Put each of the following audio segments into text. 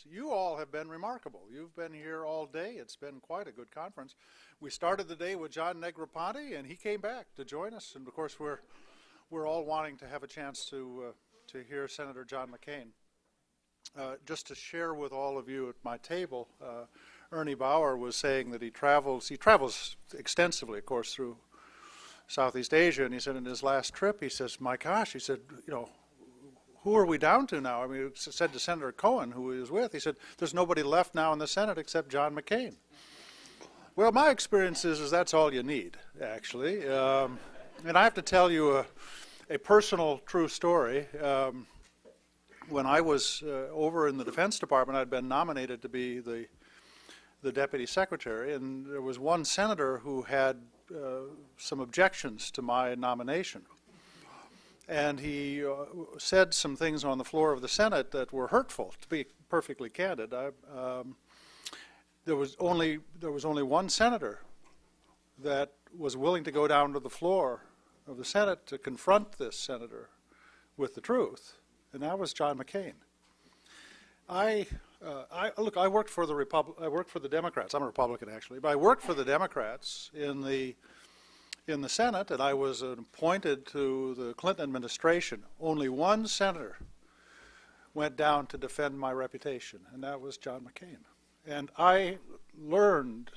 You all have been remarkable. You've been here all day. It's been quite a good conference. We started the day with John Negroponte, and he came back to join us. And of course, we're all wanting to have a chance to hear Senator John McCain. Just to share with all of you at my table, Ernie Bauer was saying that he travels extensively, of course, through Southeast Asia, and he said in his last trip, he says, my gosh, he said, you know, who are we down to now? I mean, he said to Senator Cohen, who he was with, he said, there's nobody left now in the Senate except John McCain. Well, my experience is that's all you need, actually. And I have to tell you a personal true story. When I was over in the Defense Department, I'd been nominated to be the Deputy Secretary, and there was one senator who had some objections to my nomination. And he said some things on the floor of the Senate that were hurtful, to be perfectly candid. There was only one senator that was willing to go down to the floor of the Senate to confront this senator with the truth, and that was John McCain. Look, I worked for the Democrats. I'm a Republican, actually, but I worked for the Democrats in the Senate, and I was appointed to the Clinton administration. Only one senator went down to defend my reputation, and that was John McCain. And I learned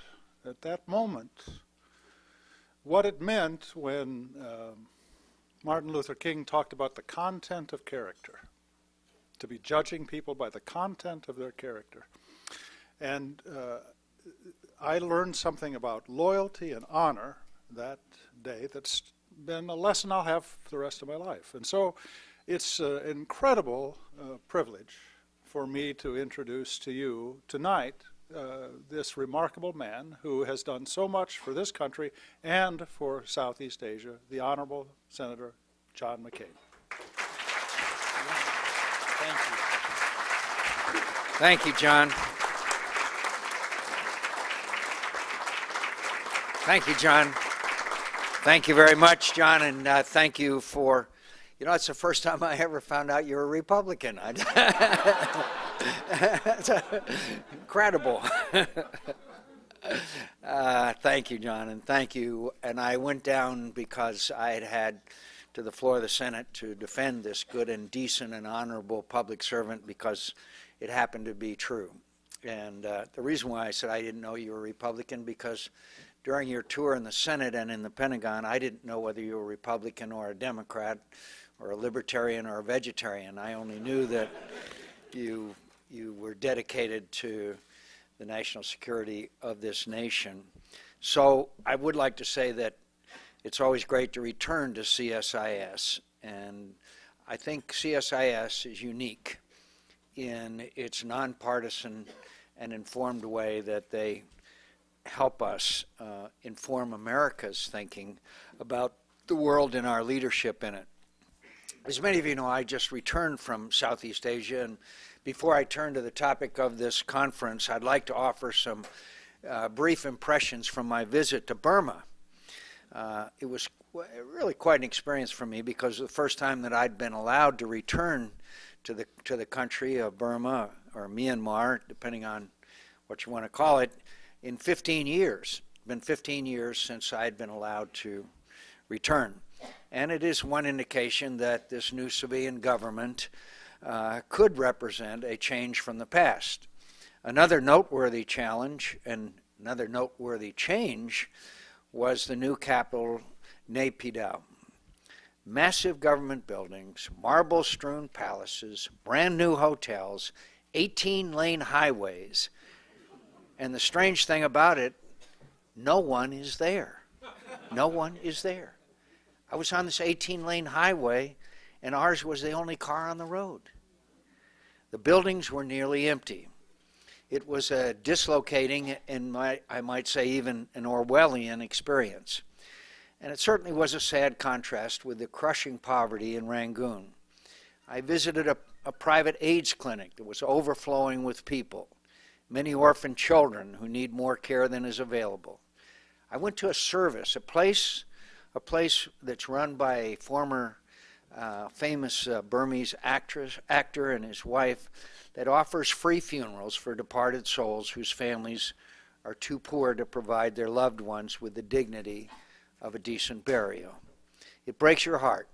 at that moment what it meant when Martin Luther King talked about the content of character, to be judging people by the content of their character. And I learned something about loyalty and honor that day that's been a lesson I'll have for the rest of my life. And so it's an incredible privilege for me to introduce to you tonight this remarkable man who has done so much for this country and for Southeast Asia, the Honorable Senator John McCain. Thank you. Thank you, John. Thank you, John. Thank you very much, John, and thank you for, you know, it's the first time I ever found out you're a Republican. That's incredible. Thank you, John, and thank you. And I went down because I had to the floor of the Senate to defend this good and decent and honorable public servant because it happened to be true. And the reason why I said I didn't know you were a Republican because during your tour in the Senate and in the Pentagon, I didn't know whether you were a Republican or a Democrat or a libertarian or a vegetarian. I only knew that you were dedicated to the national security of this nation. So I would like to say that it's always great to return to CSIS, and I think CSIS is unique in its nonpartisan and informed way that they help us inform America's thinking about the world and our leadership in it. As many of you know, I just returned from Southeast Asia, and before I turn to the topic of this conference, I'd like to offer some brief impressions from my visit to Burma. It was really quite an experience for me because the first time that I'd been allowed to return to the country of Burma or Myanmar, depending on what you want to call it, in 15 years. It's been 15 years since I'd been allowed to return. And it is one indication that this new civilian government could represent a change from the past. Another noteworthy challenge and another noteworthy change was the new capital, Naypyidaw. Massive government buildings, marble-strewn palaces, brand new hotels, 18-lane highways. And the strange thing about it, no one is there. No one is there. I was on this 18-lane highway, and ours was the only car on the road. The buildings were nearly empty. It was a dislocating and I might say even an Orwellian experience. And it certainly was a sad contrast with the crushing poverty in Rangoon. I visited a private AIDS clinic that was overflowing with people, many orphan children who need more care than is available. I went to a service, a place that's run by a former famous Burmese actor and his wife that offers free funerals for departed souls whose families are too poor to provide their loved ones with the dignity of a decent burial. It breaks your heart,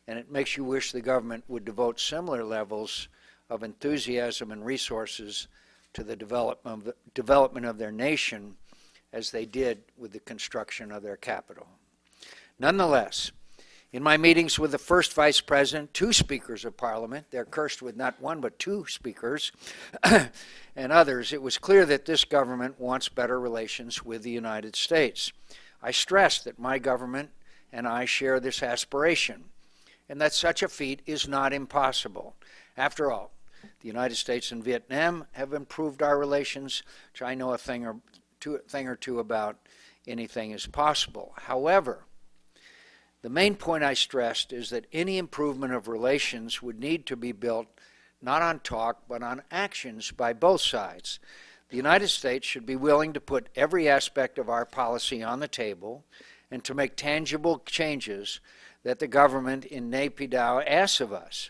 and it makes you wish the government would devote similar levels of enthusiasm and resources to the development of their nation as they did with the construction of their capital. Nonetheless, in my meetings with the first Vice President, two speakers of Parliament, they're cursed with not one but two speakers, and others, it was clear that this government wants better relations with the United States. I stressed that my government and I share this aspiration, and that such a feat is not impossible. After all, the United States and Vietnam have improved our relations, which I know a thing or two about. Anything is possible. However, the main point I stressed is that any improvement of relations would need to be built not on talk but on actions by both sides. The United States should be willing to put every aspect of our policy on the table and to make tangible changes that the government in Naypyidaw asks of us.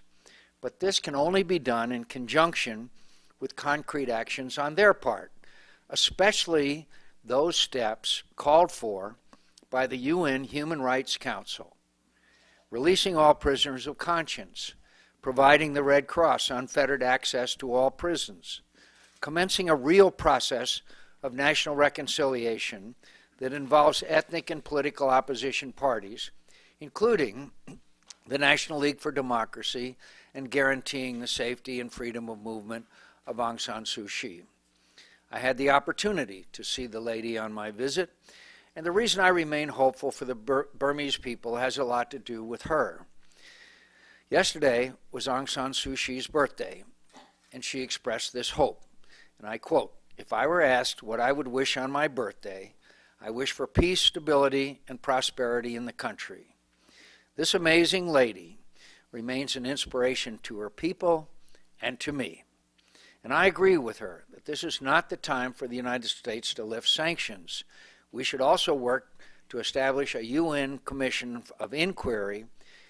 But this can only be done in conjunction with concrete actions on their part, especially those steps called for by the UN Human Rights Council: releasing all prisoners of conscience, providing the Red Cross unfettered access to all prisons, commencing a real process of national reconciliation that involves ethnic and political opposition parties, including the National League for Democracy, and guaranteeing the safety and freedom of movement of Aung San Suu Kyi. I had the opportunity to see the lady on my visit, and the reason I remain hopeful for the Burmese people has a lot to do with her. Yesterday was Aung San Suu Kyi's birthday, and she expressed this hope, and I quote, "If I were asked what I would wish on my birthday, I wish for peace, stability, and prosperity in the country." This amazing lady remains an inspiration to her people and to me. And I agree with her that this is not the time for the United States to lift sanctions. We should also work to establish a UN Commission of Inquiry,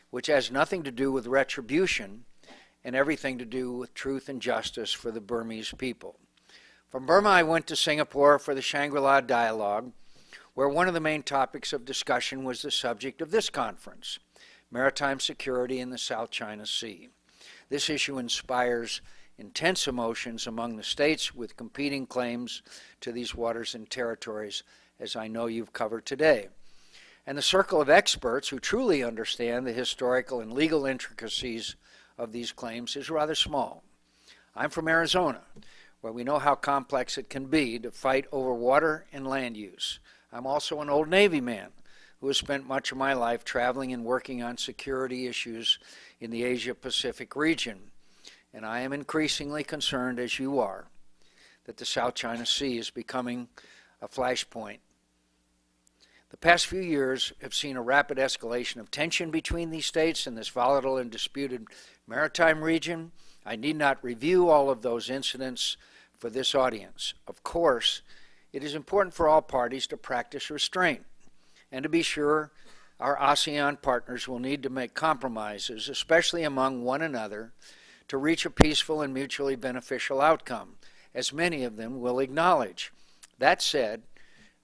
which has nothing to do with retribution and everything to do with truth and justice for the Burmese people. From Burma, I went to Singapore for the Shangri-La Dialogue, where one of the main topics of discussion was the subject of this conference: maritime security in the South China Sea. This issue inspires intense emotions among the states with competing claims to these waters and territories, as I know you've covered today. And the circle of experts who truly understand the historical and legal intricacies of these claims is rather small. I'm from Arizona, where we know how complex it can be to fight over water and land use. I'm also an old Navy man who has spent much of my life traveling and working on security issues in the Asia-Pacific region. And I am increasingly concerned, as you are, that the South China Sea is becoming a flashpoint. The past few years have seen a rapid escalation of tension between these states in this volatile and disputed maritime region. I need not review all of those incidents for this audience. Of course, it is important for all parties to practice restraint, and to be sure, our ASEAN partners will need to make compromises, especially among one another, to reach a peaceful and mutually beneficial outcome, as many of them will acknowledge. That said,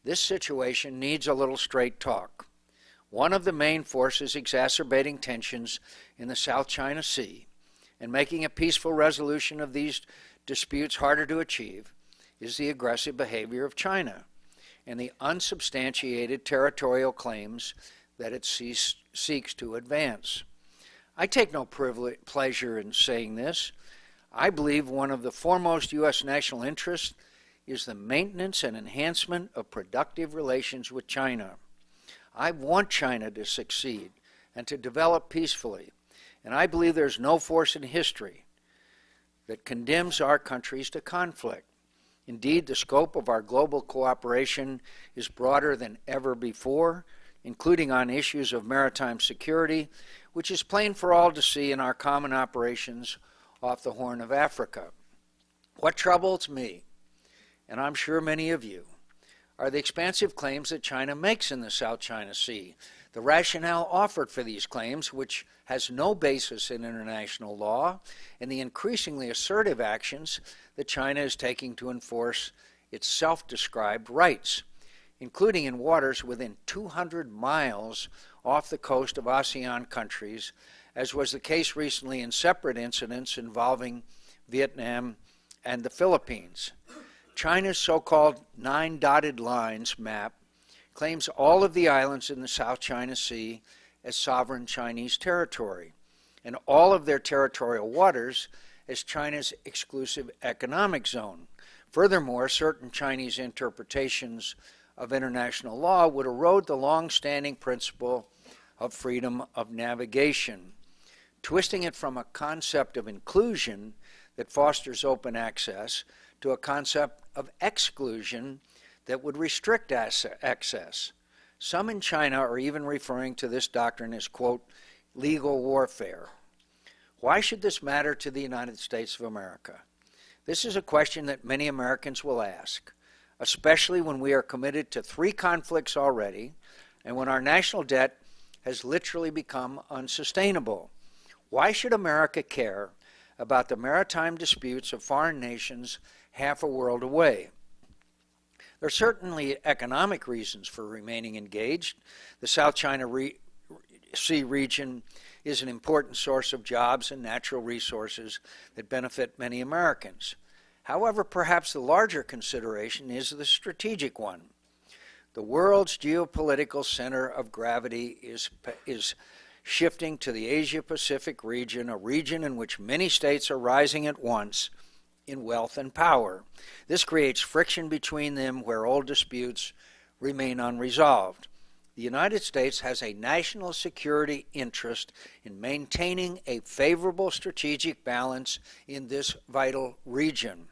this situation needs a little straight talk. One of the main forces exacerbating tensions in the South China Sea and making a peaceful resolution of these disputes harder to achieve is the aggressive behavior of China and the unsubstantiated territorial claims that it seeks to advance. I take no pleasure in saying this. I believe one of the foremost U.S. national interests is the maintenance and enhancement of productive relations with China. I want China to succeed and to develop peacefully, and I believe there's no force in history that condemns our countries to conflict. Indeed, the scope of our global cooperation is broader than ever before, including on issues of maritime security, which is plain for all to see in our common operations off the Horn of Africa. What troubles me, and I'm sure many of you, are the expansive claims that China makes in the South China Sea, the rationale offered for these claims, which has no basis in international law, and the increasingly assertive actions that China is taking to enforce its self-described rights, including in waters within 200 miles off the coast of ASEAN countries, as was the case recently in separate incidents involving Vietnam and the Philippines. China's so-called 9 dotted lines map claims all of the islands in the South China Sea as sovereign Chinese territory, and all of their territorial waters as China's exclusive economic zone. Furthermore, certain Chinese interpretations of international law would erode the long-standing principle of freedom of navigation, twisting it from a concept of inclusion that fosters open access to a concept of exclusion that would restrict access. Some in China are even referring to this doctrine as, quote, legal warfare. Why should this matter to the United States of America? This is a question that many Americans will ask, especially when we are committed to 3 conflicts already and when our national debt has literally become unsustainable. Why should America care about the maritime disputes of foreign nations half a world away? There are certainly economic reasons for remaining engaged. The South China Sea region is an important source of jobs and natural resources that benefit many Americans. However, perhaps the larger consideration is the strategic one. The world's geopolitical center of gravity is shifting to the Asia-Pacific region, a region in which many states are rising at once in wealth and power. This creates friction between them where old disputes remain unresolved. The United States has a national security interest in maintaining a favorable strategic balance in this vital region.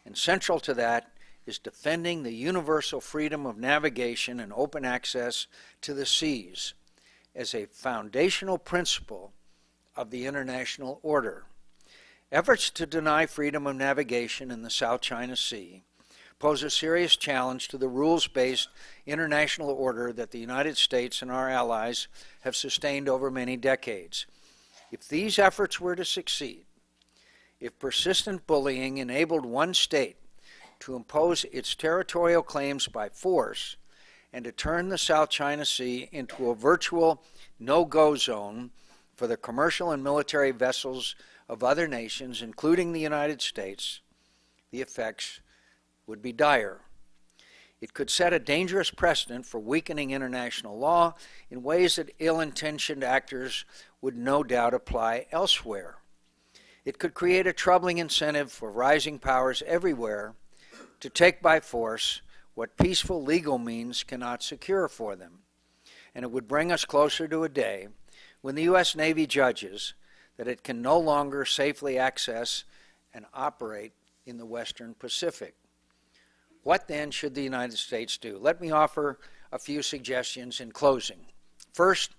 And central to that is defending the universal freedom of navigation and open access to the seas as a foundational principle of the international order. Efforts to deny freedom of navigation in the South China Sea pose a serious challenge to the rules-based international order that the United States and our allies have sustained over many decades. If these efforts were to succeed, if persistent bullying enabled one state to impose its territorial claims by force and to turn the South China Sea into a virtual no-go zone for the commercial and military vessels of other nations, including the United States, the effects would be dire. It could set a dangerous precedent for weakening international law in ways that ill-intentioned actors would no doubt apply elsewhere. It could create a troubling incentive for rising powers everywhere to take by force what peaceful legal means cannot secure for them. And it would bring us closer to a day when the U.S. Navy judges that it can no longer safely access and operate in the Western Pacific. What then should the United States do? Let me offer a few suggestions in closing. First,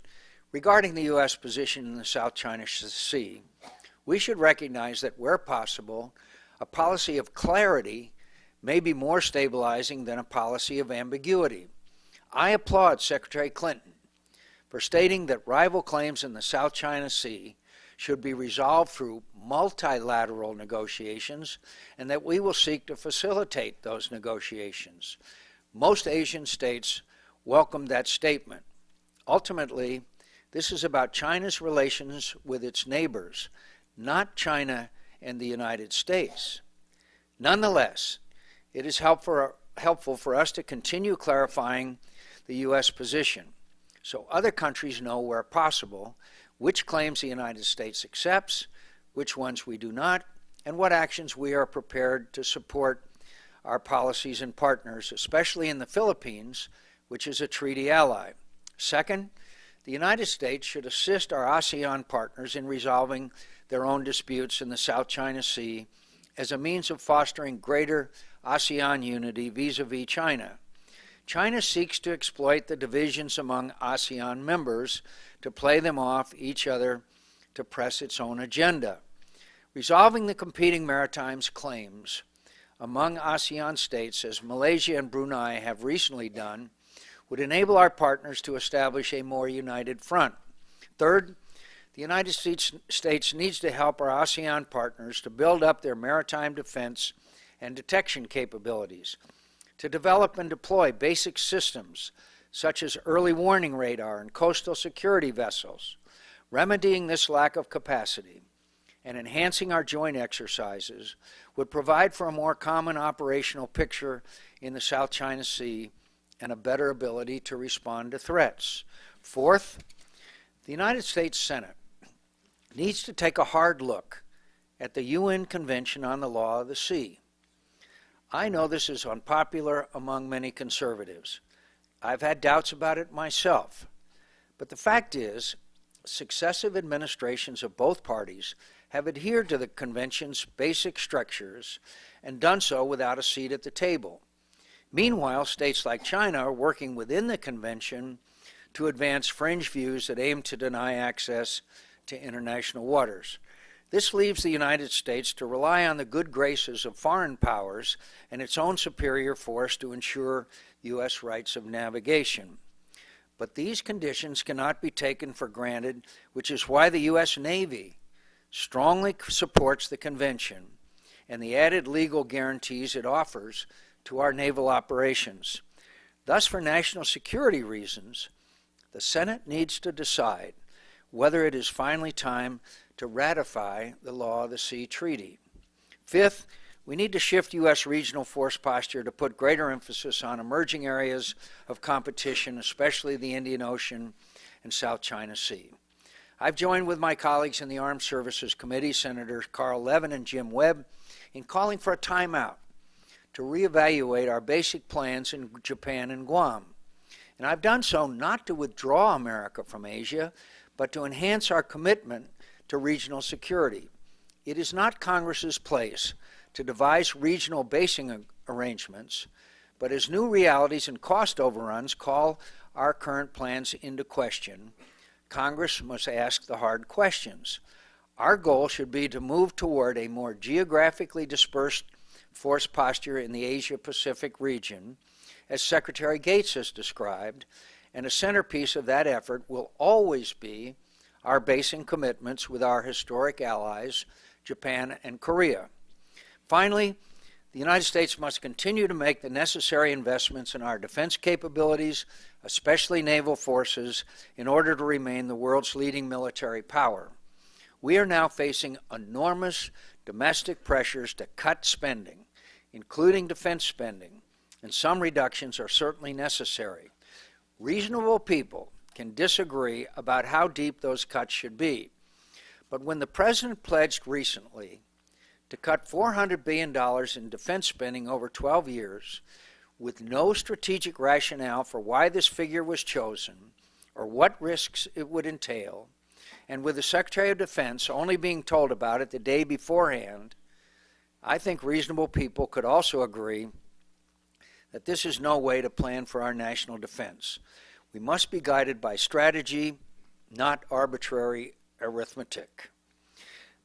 regarding the U.S. position in the South China Sea, we should recognize that where possible, a policy of clarity may be more stabilizing than a policy of ambiguity. I applaud Secretary Clinton for stating that rival claims in the South China Sea should be resolved through multilateral negotiations and that we will seek to facilitate those negotiations. Most Asian states welcomed that statement. Ultimately, this is about China's relations with its neighbors, not China and the United States. Nonetheless, it is helpful for us to continue clarifying the U.S. position so other countries know where possible which claims the United States accepts, which ones we do not, and what actions we are prepared to support our policies and partners, especially in the Philippines, which is a treaty ally. Second, the United States should assist our ASEAN partners in resolving their own disputes in the South China Sea as a means of fostering greater ASEAN unity vis-a-vis China. China seeks to exploit the divisions among ASEAN members to play them off each other to press its own agenda. Resolving the competing maritime claims among ASEAN states, as Malaysia and Brunei have recently done, would enable our partners to establish a more united front. Third, the United States needs to help our ASEAN partners to build up their maritime defense and detection capabilities, to develop and deploy basic systems such as early warning radar and coastal security vessels, remedying this lack of capacity and enhancing our joint exercises would provide for a more common operational picture in the South China Sea and a better ability to respond to threats. Fourth, the United States Senate needs to take a hard look at the UN Convention on the Law of the Sea. I know this is unpopular among many conservatives. I've had doubts about it myself. But the fact is, successive administrations of both parties have adhered to the Convention's basic structures and done so without a seat at the table. Meanwhile, states like China are working within the Convention to advance fringe views that aim to deny access to international waters. This leaves the United States to rely on the good graces of foreign powers and its own superior force to ensure U.S. rights of navigation. But these conditions cannot be taken for granted, which is why the U.S. Navy strongly supports the Convention and the added legal guarantees it offers to our naval operations. Thus, for national security reasons, the Senate needs to decide whether it is finally time to ratify the Law of the Sea Treaty. Fifth, we need to shift U.S. regional force posture to put greater emphasis on emerging areas of competition, especially the Indian Ocean and South China Sea. I've joined with my colleagues in the Armed Services Committee, Senators Carl Levin and Jim Webb, in calling for a timeout to reevaluate our basic plans in Japan and Guam. And I've done so not to withdraw America from Asia, but to enhance our commitment to regional security. It is not Congress's place to devise regional basing arrangements, but as new realities and cost overruns call our current plans into question, Congress must ask the hard questions. Our goal should be to move toward a more geographically dispersed force posture in the Asia-Pacific region, as Secretary Gates has described, and a centerpiece of that effort will always be our basing commitments with our historic allies, Japan and Korea. Finally, the United States must continue to make the necessary investments in our defense capabilities, especially naval forces, in order to remain the world's leading military power. We are now facing enormous domestic pressures to cut spending, including defense spending, and some reductions are certainly necessary. Reasonable people can disagree about how deep those cuts should be. But when the President pledged recently to cut $400 billion in defense spending over 12 years, with no strategic rationale for why this figure was chosen or what risks it would entail, and with the Secretary of Defense only being told about it the day beforehand, I think reasonable people could also agree that this is no way to plan for our national defense. We must be guided by strategy, not arbitrary arithmetic.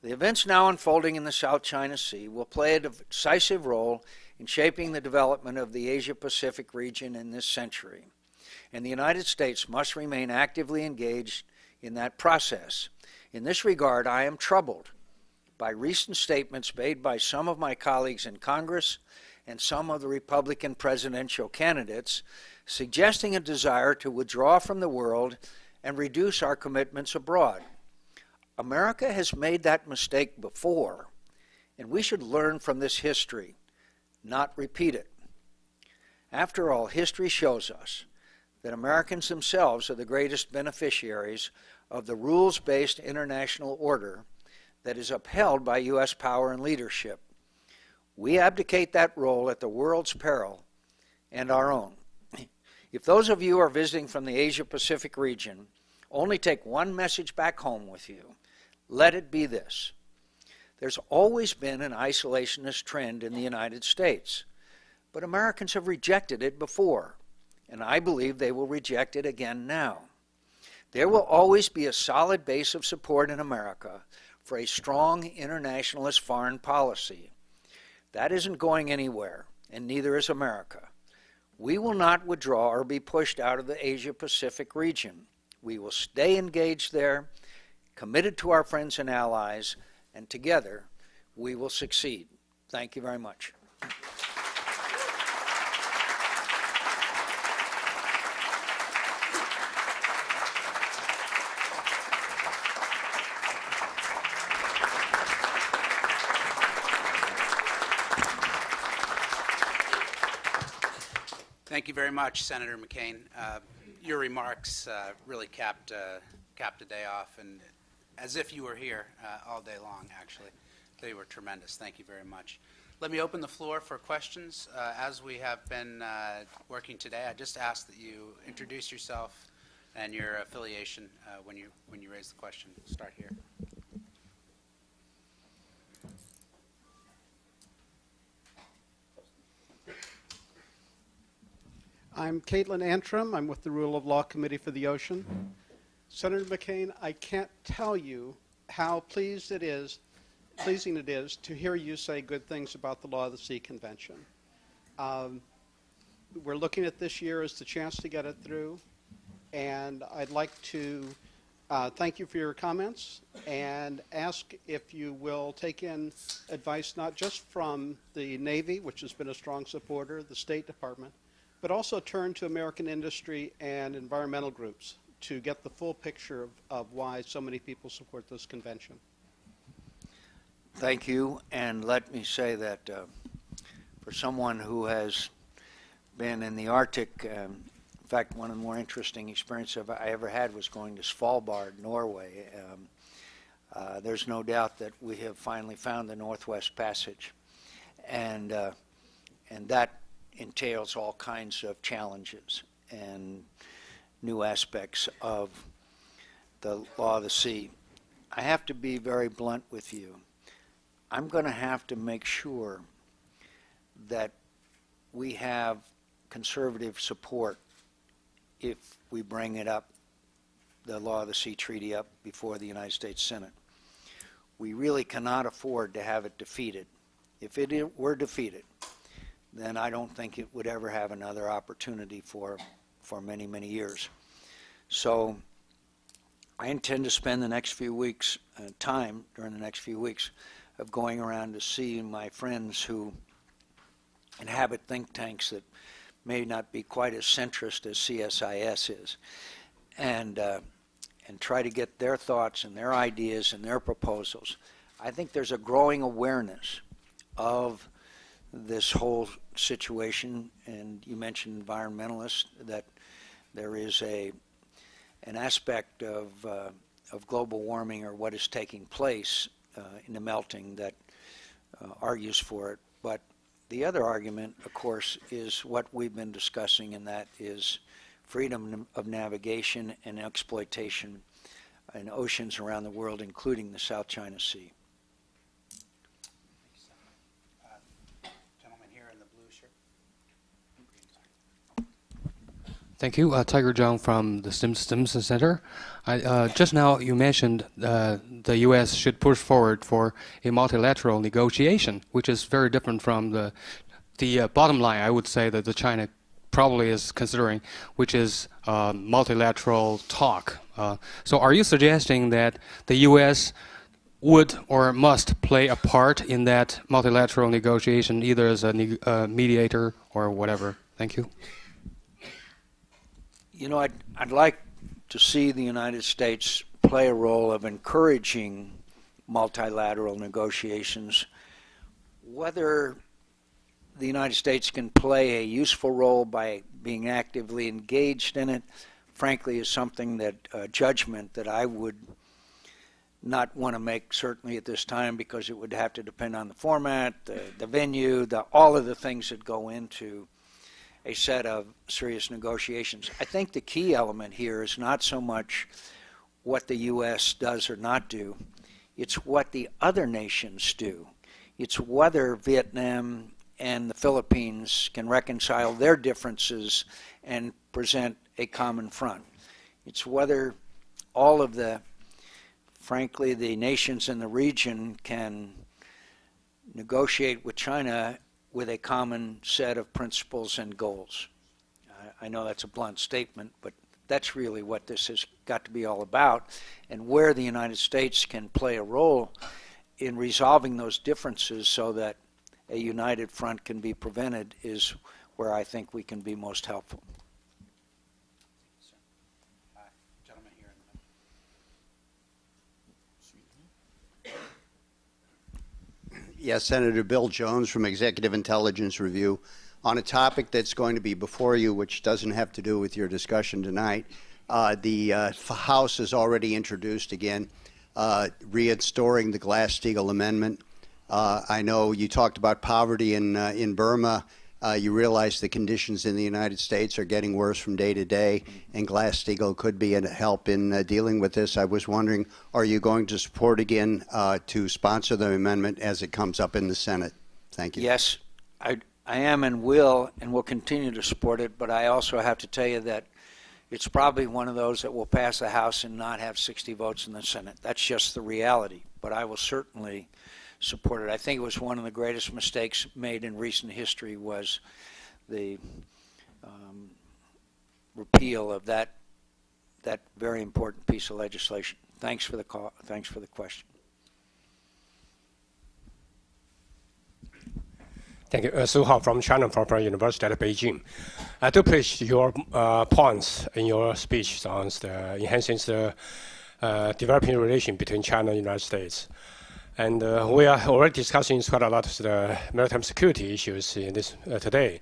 The events now unfolding in the South China Sea will play a decisive role in shaping the development of the Asia-Pacific region in this century, and the United States must remain actively engaged in that process. In this regard, I am troubled by recent statements made by some of my colleagues in Congress and some of the Republican presidential candidates suggesting a desire to withdraw from the world and reduce our commitments abroad. America has made that mistake before, and we should learn from this history, not repeat it. After all, history shows us that Americans themselves are the greatest beneficiaries of the rules-based international order that is upheld by U.S. power and leadership. We abdicate that role at the world's peril and our own. If those of you who are visiting from the Asia-Pacific region only take one message back home with you, let it be this. There's always been an isolationist trend in the United States, but Americans have rejected it before, and I believe they will reject it again now. There will always be a solid base of support in America for a strong internationalist foreign policy. That isn't going anywhere, and neither is America. We will not withdraw or be pushed out of the Asia-Pacific region. We will stay engaged there, committed to our friends and allies, and together we will succeed. Thank you very much. Thank you very much, Senator McCain. Your remarks really capped the day off, and as if you were here all day long, actually. They were tremendous. Thank you very much. Let me open the floor for questions. As we have been working today, I just ask that you introduce yourself and your affiliation when you raise the question. Start here. I'm Caitlin Antrim. I'm with the Rule of Law Committee for the Ocean. Senator McCain, I can't tell you how pleasing it is to hear you say good things about the Law of the Sea Convention. We're looking at this year as the chance to get it through, and I'd like to thank you for your comments and ask if you will take in advice not just from the Navy, which has been a strong supporter, the State Department, but also turn to American industry and environmental groups to get the full picture of why so many people support this convention. Thank you, and let me say that for someone who has been in the Arctic, in fact, one of the more interesting experiences I ever had was going to Svalbard, Norway. There's no doubt that we have finally found the Northwest Passage, and that entails all kinds of challenges and new aspects of the law of the sea. I have to be very blunt with you. I'm going to have to make sure that we have conservative support if we bring it up, the Law of the Sea Treaty up before the United States Senate. We really cannot afford to have it defeated. If it were defeated, then I don't think it would ever have another opportunity for many, many years. So I intend to spend the next few weeks, during the next few weeks, of going around to see my friends who inhabit think tanks that may not be quite as centrist as CSIS is, and try to get their thoughts and their ideas and their proposals. I think there's a growing awareness of this whole situation, and you mentioned environmentalists, that there is an aspect of global warming or what is taking place in the melting that argues for it. But the other argument, of course, is what we've been discussing, and that is freedom of navigation and exploitation in oceans around the world, including the South China Sea. Thank you. Tiger Zhang from the Stimson Center. Just now you mentioned the U.S. should push forward for a multilateral negotiation, which is very different from the bottom line, I would say, that the China probably is considering, which is multilateral talk. So are you suggesting that the U.S. would or must play a part in that multilateral negotiation, either as a mediator or whatever? Thank you. You know, I'd like to see the United States play a role of encouraging multilateral negotiations. Whether the United States can play a useful role by being actively engaged in it, frankly, is something that judgment that I would not want to make certainly at this time, because it would have to depend on the format, the venue, all of the things that go into a set of serious negotiations. I think the key element here is not so much what the U.S. does or not do, it's what the other nations do. It's whether Vietnam and the Philippines can reconcile their differences and present a common front. It's whether all of the, frankly, the nations in the region can negotiate with China with a common set of principles and goals. I know that's a blunt statement, but that's really what this has got to be all about, and where the United States can play a role in resolving those differences so that a united front can be prevented is where I think we can be most helpful. Gentleman here in the middle. Yes, Senator Bill Jones from Executive Intelligence Review. On a topic that's going to be before you, which doesn't have to do with your discussion tonight, the House has already introduced again restoring the Glass-Steagall Amendment. I know you talked about poverty in Burma. You realize the conditions in the United States are getting worse from day to day, and Glass-Steagall could be a help in dealing with this. I was wondering, are you going to support again to sponsor the amendment as it comes up in the Senate? Thank you. Yes, I am and will continue to support it, but I also have to tell you that it's probably one of those that will pass the House and not have 60 votes in the Senate. That's just the reality, but I will certainly support it. I think it was one of the greatest mistakes made in recent history was the repeal of that very important piece of legislation. Thanks for the call. Thanks for the question. Thank you. Su Hao from China Foreign University at Beijing. I do appreciate your points in your speech on the enhancing the developing relation between China and the United States. And we are already discussing quite a lot of the maritime security issues in this today.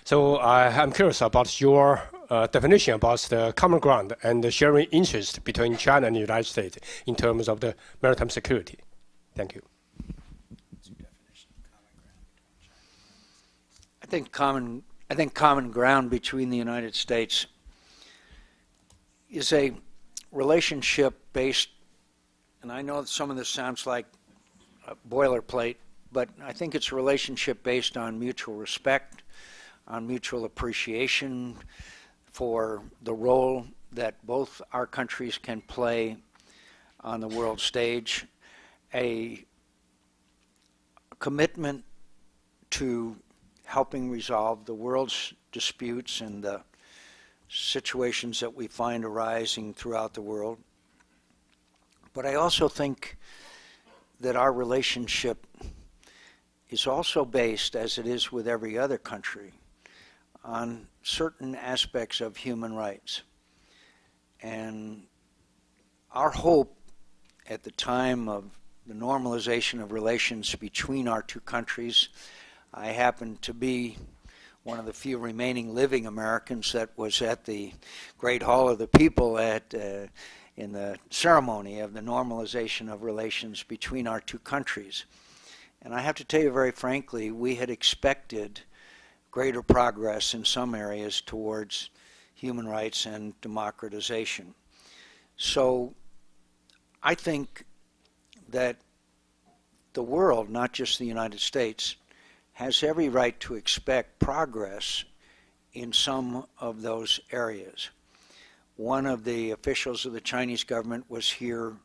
So I'm curious about your definition about the common ground and the sharing interest between China and the United States in terms of the maritime security. Thank you. I think common ground between the United States is a relationship based, and I know that some of this sounds like a boilerplate, but I think it's a relationship based on mutual respect, on mutual appreciation for the role that both our countries can play on the world stage, a commitment to helping resolve the world's disputes and the situations that we find arising throughout the world. But I also think that our relationship is also based, as it is with every other country, on certain aspects of human rights. And our hope at the time of the normalization of relations between our two countries, I happen to be one of the few remaining living Americans that was at the Great Hall of the People in the ceremony of the normalization of relations between our two countries. And I have to tell you very frankly, we had expected greater progress in some areas towards human rights and democratization. So I think that the world, not just the United States, has every right to expect progress in some of those areas. One of the officials of the Chinese government was here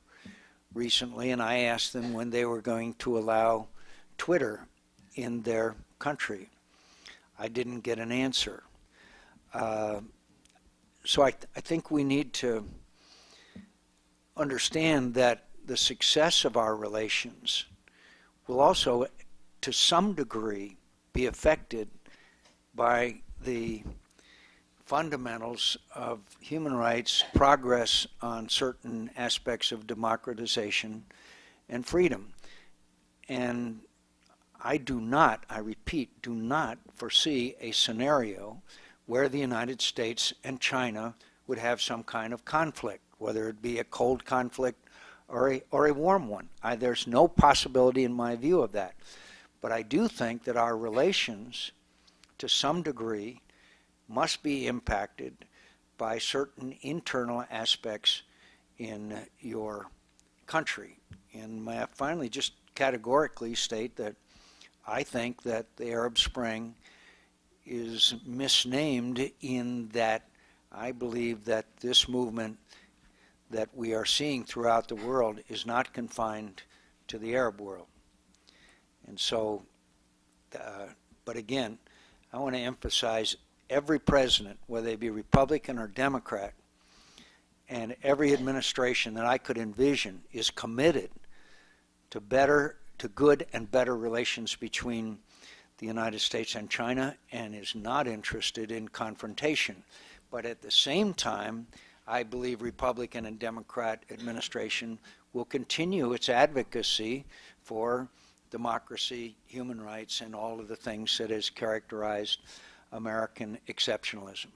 recently, and I asked them when they were going to allow Twitter in their country. I didn't get an answer. So I think we need to understand that the success of our relations will also, to some degree, be affected by the fundamentals of human rights, progress on certain aspects of democratization and freedom. And I do not, I repeat, do not foresee a scenario where the United States and China would have some kind of conflict, whether it be a cold conflict or a warm one. There's no possibility in my view of that. But I do think that our relations, to some degree, must be impacted by certain internal aspects in your country. And may I finally just categorically state that I think that the Arab Spring is misnamed in that I believe that this movement that we are seeing throughout the world is not confined to the Arab world. And so, but again, I want to emphasize every president, whether they be Republican or Democrat, and every administration that I could envision is committed to good and better relations between the United States and China, and is not interested in confrontation. But at the same time, I believe Republican and Democrat administration will continue its advocacy for democracy, human rights, and all of the things that has characterized American exceptionalism.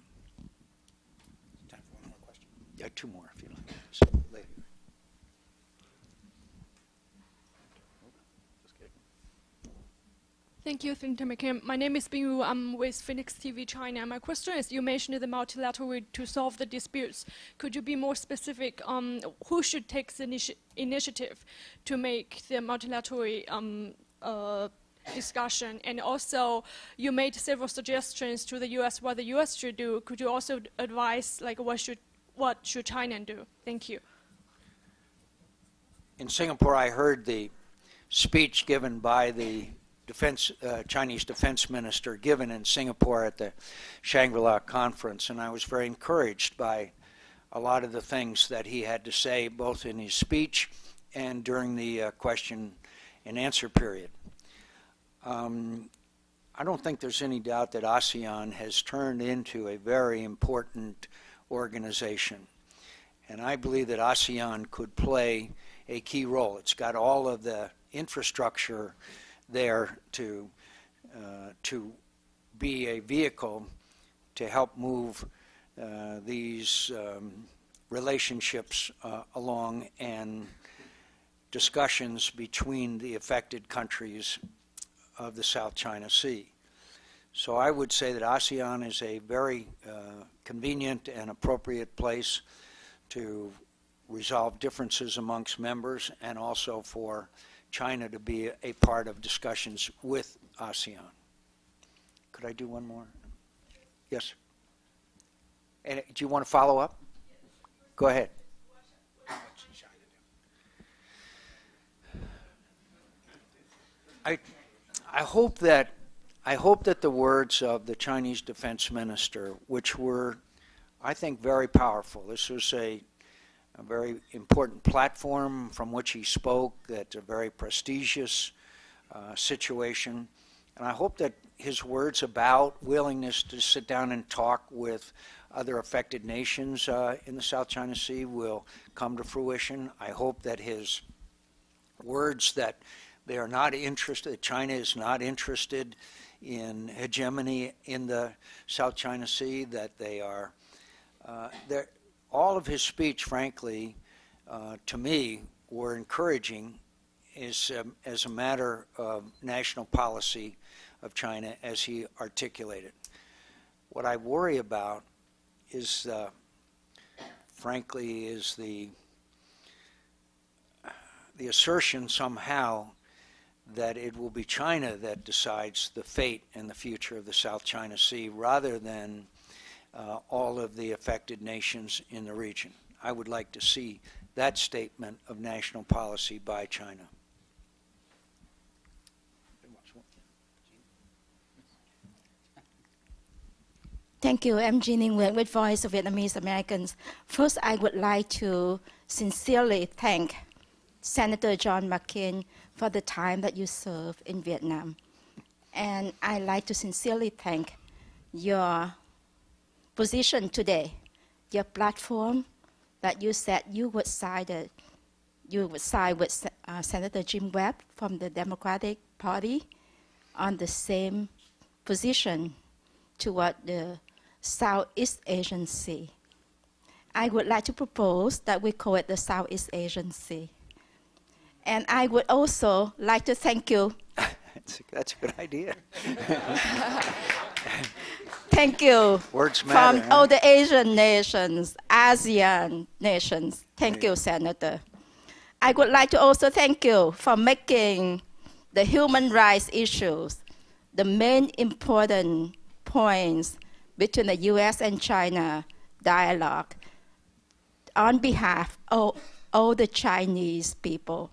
Time for one more question. Yeah, two more if you like. So, later. Thank you, Senator McCain. My name is Bingyu. I'm with Phoenix TV China. My question is, you mentioned the multilateral way to solve the disputes. Could you be more specific on who should take the initiative to make the multilateral discussion? And also, you made several suggestions to the U.S. what the U.S. should do. Could you also advise, like, what should China do? Thank you. In Singapore, I heard the speech given by the Chinese defense minister given in Singapore at the Shangri-La conference, and I was very encouraged by a lot of the things that he had to say, both in his speech and during the question and answer period. I don't think there's any doubt that ASEAN has turned into a very important organization, and I believe that ASEAN could play a key role. It's got all of the infrastructure there to be a vehicle to help move these relationships along and discussions between the affected countries of the South China Sea. So I would say that ASEAN is a very convenient and appropriate place to resolve differences amongst members, and also for China to be a part of discussions with ASEAN. Could I do one more? Yes. And do you want to follow up? Go ahead. I hope that the words of the Chinese defense minister, which were, I think, very powerful. This was a very important platform from which he spoke, that's a very prestigious situation. And I hope that his words about willingness to sit down and talk with other affected nations in the South China Sea will come to fruition. I hope that his words that they are not interested, China is not interested in hegemony in the South China Sea, that they are, all of his speech, frankly, to me, were encouraging as a matter of national policy of China as he articulated. What I worry about is, frankly, is the assertion somehow that it will be China that decides the fate and the future of the South China Sea rather than all of the affected nations in the region. I would like to see that statement of national policy by China. Thank you. I'm Jean Nguyen with Voice of Vietnamese Americans. First, I would like to sincerely thank Senator John McCain for the time that you served in Vietnam. And I'd like to sincerely thank your position today, your platform that you said you would side with Senator Jim Webb from the Democratic Party on the same position toward the Southeast Asian Sea. I would like to propose that we call it the Southeast Asian Sea. And I would also like to thank you. That's a good idea. Thank you. Words matter, from all the Asian nations, ASEAN nations. Thank you, Senator. I would like to also thank you for making the human rights issues the main important points between the U.S. and China dialogue on behalf of all the Chinese people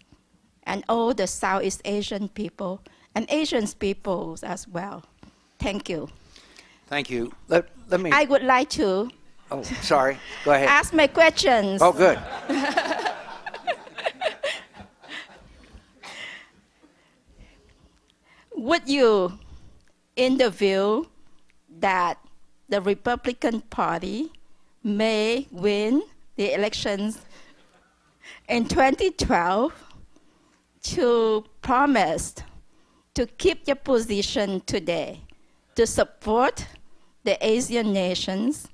and all the Southeast Asian people and Asian peoples as well. Thank you. Thank you. Let me. I would like to Oh, sorry. Go ahead. ask my questions. Oh, good. Would you, in the view that the Republican Party may win the elections in 2012, to promise to keep your position today, to support the ASEAN nations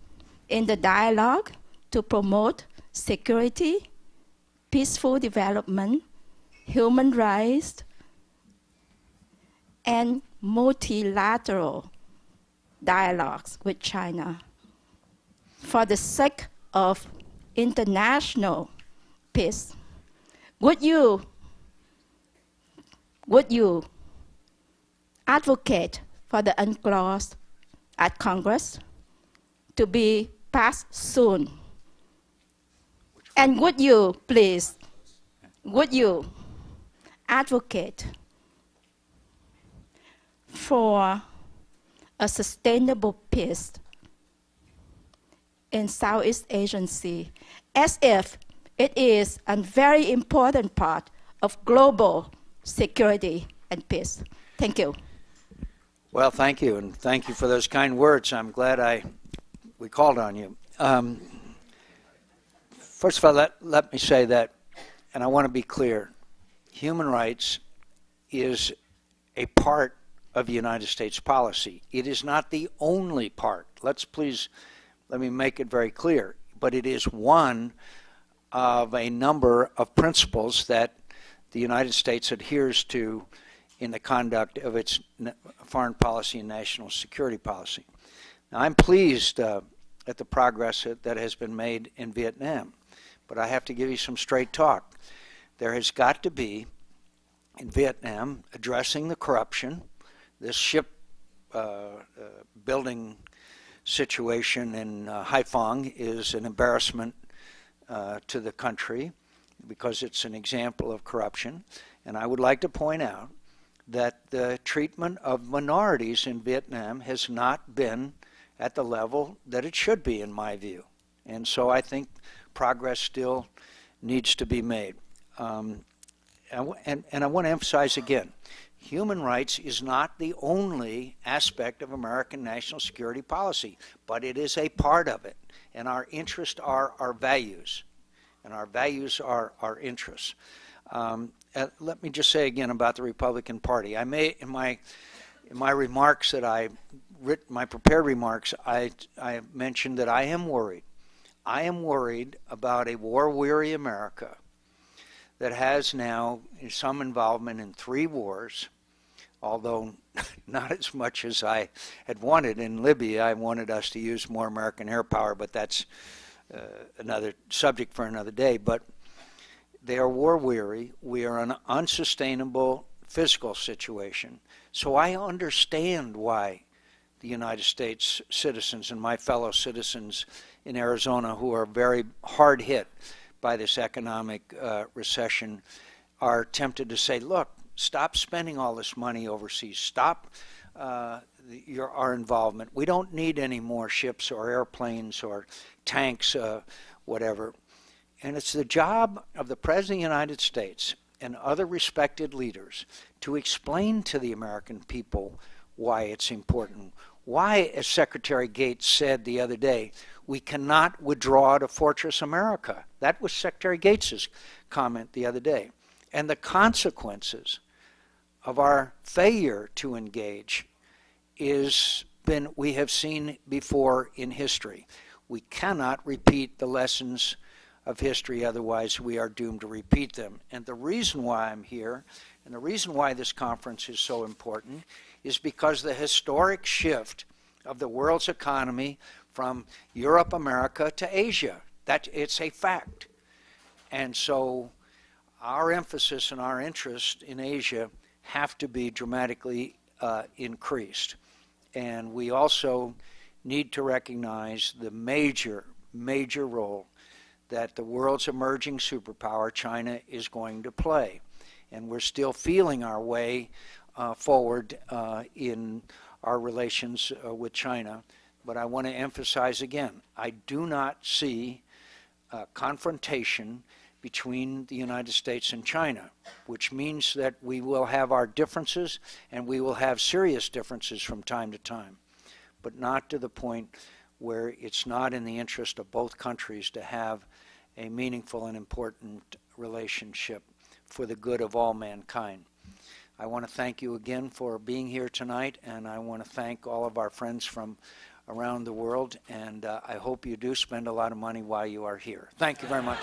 in the dialogue to promote security, peaceful development, human rights, and multilateral dialogues with China for the sake of international peace? Would you advocate for the UNCLOS at Congress to be passed soon? And would you advocate for a sustainable peace in Southeast Asian Sea, as if it is a very important part of global security and peace? Thank you. Well, thank you, and thank you for those kind words. I'm glad we called on you. First of all, let me say that, and I want to be clear, human rights is a part of the United States policy. It is not the only part. Let me make it very clear. But it is one of a number of principles that the United States adheres to in the conduct of its foreign policy and national security policy. Now, I'm pleased at the progress that has been made in Vietnam, but I have to give you some straight talk. There has got to be, in Vietnam, addressing the corruption. This ship building situation in Haiphong is an embarrassment to the country because it's an example of corruption. And I would like to point out that the treatment of minorities in Vietnam has not been at the level that it should be, in my view. And so I think progress still needs to be made. And I want to emphasize again, human rights is not the only aspect of American national security policy, but it is a part of it. And our interests are our values, and our values are our interests. Let me just say again about the Republican Party. I may, in my remarks that I written, my prepared remarks, I mentioned that I am worried. I am worried about a war-weary America that has now some involvement in 3 wars, although not as much as I had wanted. In Libya, I wanted us to use more American air power, but that's another subject for another day. But they are war-weary. We are in an unsustainable fiscal situation. So I understand why the United States citizens and my fellow citizens in Arizona who are very hard hit by this economic recession are tempted to say, look, stop spending all this money overseas. Stop our involvement. We don't need any more ships or airplanes or tanks, whatever. And it's the job of the President of the United States and other respected leaders to explain to the American people why it's important. Why, as Secretary Gates said the other day, we cannot withdraw to Fortress America. That was Secretary Gates's comment the other day. And the consequences of our failure to engage we have seen before in history. We cannot repeat the lessons of history, otherwise we are doomed to repeat them. And the reason why I'm here, and the reason why this conference is so important, is because the historic shift of the world's economy from Europe, America to Asia, it's a fact. And so our emphasis and our interest in Asia have to be dramatically increased. And we also need to recognize the major role that the world's emerging superpower, China, is going to play. And we're still feeling our way forward in our relations with China. But I want to emphasize again, I do not see confrontation between the United States and China, which means that we will have our differences and we will have serious differences from time to time, but not to the point where it's not in the interest of both countries to have a meaningful and important relationship for the good of all mankind. I want to thank you again for being here tonight, and I want to thank all of our friends from around the world, and I hope you do spend a lot of money while you are here. Thank you very much.